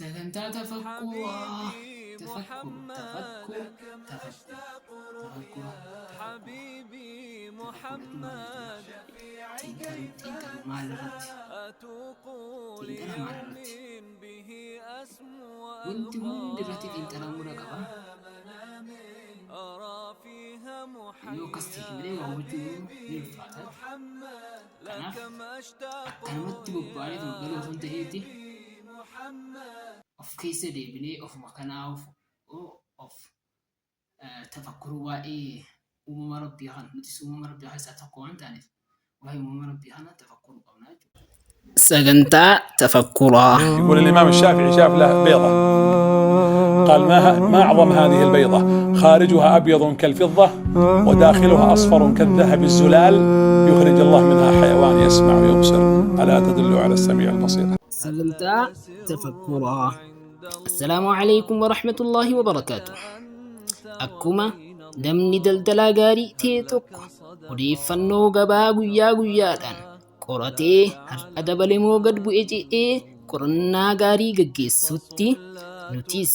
سكنتا تفكوا حبيبي تفكر محمد تفكر لك ما تفكر أشتاق تفكر روحي حبيبي محمد تنتر مالرت أتوق تنتر ليوم مالرت به أسمو وانت هند رتي تنتر وألقى مرقبة أرى فيها يو كستي محيا ملي ووجو حبيبي نلفاتت محمد لك كناف ما أشتاق أكنمت ببالي تنقلوا سنت هيتي محمد of كيسة دي بني of مكانا of تفكروا وائي وما ربي خان نتيس وما ربي خان ساتقوا عن تاني وهي وما ربي خان تفكروا قونا سجنتا تفكرا. يقول الإمام الشافعي شاف له بيضة، قال ما أعظم هذه البيضة، خارجها أبيض كالفضة وداخلها أصفر كالذهب الزلال، يخرج الله منها حيوان يسمع ويبصر، ألا تدل على السميع البصير. سجنتا تفكرا. السلام عليكم ورحمة الله وبركاته. أكما namni daldalaa gaarii ta'e tokko odeeffannoo gabaa guyyaa guyyaadhaan qoratee har'a dabale moo gad bu'e jedhee qorannaa gaarii gaggeessutti nutis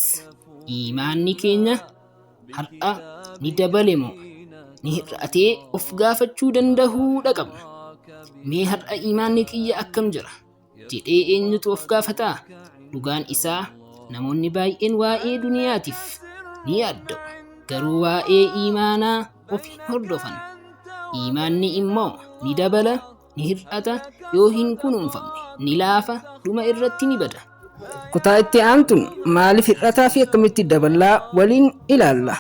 imaanni keenya har'a ni dabale moo ni hir'atee of gaafachuu dandahuudha qabna. Mee har'a imaanni kiyya akkam jira jedhee eenyutu of gaafataa? Dhugaan isaa namoonni baay'een waa'ee duniyaatiif ni yaadda'u. Garuu waa'ee imaanaa of hin hordofan. Imaanni immoo ni dabala, ni hir'ata, yoo hin kunuunfamne ni laafa, dhuma irratti ni bada. Kutaa itti aantuun maaliif hir'ataa fi akkamitti dabalaa waliin ilaalla.